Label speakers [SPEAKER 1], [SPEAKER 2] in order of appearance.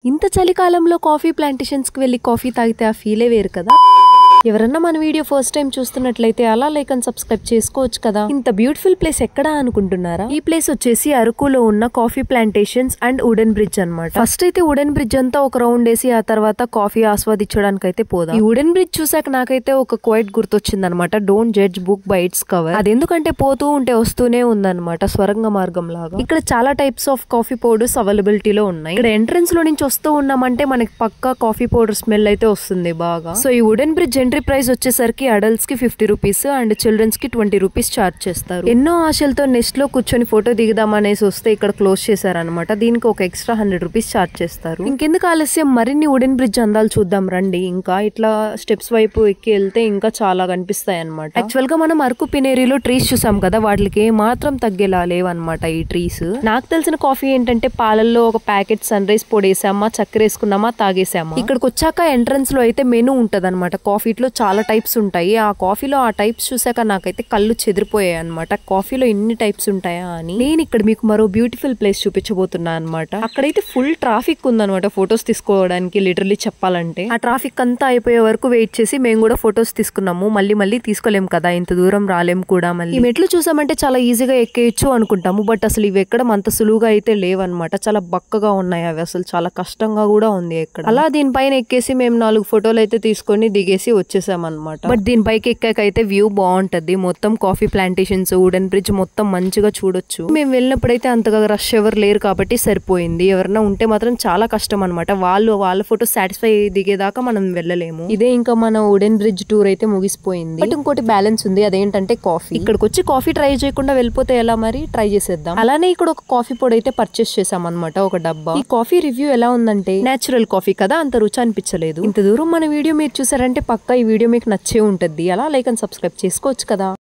[SPEAKER 1] ఇంత చలికాలంలో coffee plantations కి వెళ్లి కాఫీ తాగితే ఆ ఫీలే వేరు కదా. ఎవరన్నా మన వీడియో ఫస్ట్ టైం చూస్తున్నట్లయితే అలా లైక్ అండ్ సబ్స్క్రైబ్ చేసుకోవచ్చు కదా. ఇంత బ్యూటిఫుల్ ప్లేస్ ఎక్కడా అనుకుంటున్నారా? ఈ ప్లేస్ వచ్చేసి అరకులో ఉన్న coffee plantations and wooden bridge అన్నమాట. ఫస్ట్ అయితే వుడెన్ బ్రిడ్జ్ అంతా ఒక రౌండ్ వేసి ఆ తర్వాత కాఫీ ఆస్వాదించడానికి అయితే పోదాం. ఈ వుడెన్ బ్రిడ్జ్ చూసాక నాకైతే ఒక క్వైట్ గుర్తొచ్చింది అనమాట. Don't judge book by its cover. అదెందుకంటే పోతూ ఉంటే వస్తూనే ఉందన్నమాట, స్వరంగ మార్గం లాగా. ఇక్కడ చాలా టైప్స్ ఆఫ్ కాఫీ పౌడర్స్ అవైలబిలిటీలో ఉన్నాయి. ఇక్కడ ఎంట్రన్స్ లో నుంచి వస్తూ ఉన్నామంటే మనకి పక్కా కాఫీ పౌడర్ స్మెల్ అయితే వస్తుంది బాగా. సో ఈ వుడెన్ బ్రిడ్జ్ ఎంట్రీ ప్రైస్ వచ్చేసరికి అడల్ట్స్ కి 50 రూపీస్ అండ్ చిల్డ్రన్స్ కి 20 రూపీస్ చార్జ్ చేస్తారు. ఎన్నో ఆశలతో నెక్స్ట్ లో కూర్చొని ఫోటో దిగుదాం అనేసి వస్తే ఇక్కడ క్లోజ్ చేశారనమాట. దీనికి ఒక ఎక్స్ట్రా 100 రూపీస్ చార్జ్ చేస్తారు. ఇంకెందుకు ఆలస్యం, మరిన్ని వుడెన్ బ్రిడ్జ్ అందాలు చూద్దాం రండి. ఇంకా ఇట్లా స్టెప్స్ వైపు ఎక్కి వెళ్తే ఇంకా చాలా కనిపిస్తాయి అనమాట. యాక్చువల్ గా మనం అరకు పినేరిలో ట్రీస్ చూసాం కదా, వాటికి మాత్రం తగ్గేలా లేవన్నమాట ఈ ట్రీస్. నాకు తెలిసిన కాఫీ ఏంటంటే పాలల్లో ఒక ప్యాకెట్ సన్ రైజ్ పొడి వేసామా, చక్కెర వేసుకున్నామా, తాగేసామా. ఇక్కడికి వచ్చాక ఎంట్రన్స్ లో అయితే మెనూ ఉంటది అనమాట. కాఫీలో చాలా టైప్స్ ఉంటాయి. ఆ కాఫీలో ఆ టైప్స్ చూసాక నాకైతే కళ్ళు చెదిరిపోయాయి అనమాట. కాఫీలో ఇన్ని టైప్స్ ఉంటాయా అని. నేను ఇక్కడ మీకు మరో బ్యూటిఫుల్ ప్లేస్ చూపించబోతున్నా అనమాట. అక్కడైతే ఫుల్ ట్రాఫిక్ ఉందనమాట ఫొటోస్ తీసుకోవడానికి. లిటరలీ చెప్పాలంటే ఆ ట్రాఫిక్ అంతా అయిపోయే వరకు వెయిట్ చేసి మేము కూడా ఫొటోస్ తీసుకున్నాము. మళ్ళీ తీసుకోలేం కదా, ఇంత దూరం రాలేం కూడా. మళ్ళీ ఈ మెట్లు చూసామంటే చాలా ఈజీగా ఎక్కేయచ్చు అనుకుంటాము, బట్ అసలు ఇవి ఎక్కడం అంత సులువుగా అయితే లేవన్నమాట. చాలా బక్కగా ఉన్నాయి అవి, అసలు చాలా కష్టంగా కూడా ఉంది ఎక్కడ. అలా దీనిపైన ఎక్కేసి మేము 4 ఫోటోలు అయితే తీసుకొని దిగేసి వచ్చేసాం అనమాట. బట్ దీని పైకి ఎక్కాకైతే వ్యూ బాగుంటది. మొత్తం కాఫీ ప్లాంటేషన్స్, వుడెన్ బ్రిడ్జ్ మొత్తం మంచిగా చూడొచ్చు. మేము వెళ్ళినప్పుడైతే అంతగా రష్ ఎవరు లేరు కాబట్టి సరిపోయింది. ఎవరైనా ఉంటే మాత్రం చాలా కష్టం అనమాట. వాళ్ళ ఫోటో సాటిస్ఫై దిగేదాకా మనం వెళ్ళలేము. ఇదే ఇంకా మన వుడెన్ బ్రిడ్జ్ టూర్ అయితే ముగిసిపోయింది. బట్ ఇంకోటి బ్యాలెన్స్ ఉంది, అదేంటంటే కాఫీ. ఇక్కడికి వచ్చి కాఫీ ట్రై చేయకుండా వెళ్ళిపోతే ఎలా, మరి ట్రై చేసేద్దాం. అలానే ఇక్కడ ఒక కాఫీ పొడి అయితే పర్చేస్ చేసాం అనమాట, ఒక డబ్బా. ఈ కాఫీ రివ్యూ ఎలా ఉందంటే, నేచురల్ కాఫీ కదా, అంత రుచి అనిపించలేదు. ఇంత దూరం మన వీడియో మీరు చూసారంటే పక్కా ఈ వీడియో మీకు నచ్చే ఉంటుంది. అలా లైక్ అండ్ సబ్స్క్రైబ్ చేసుకోవచ్చు కదా.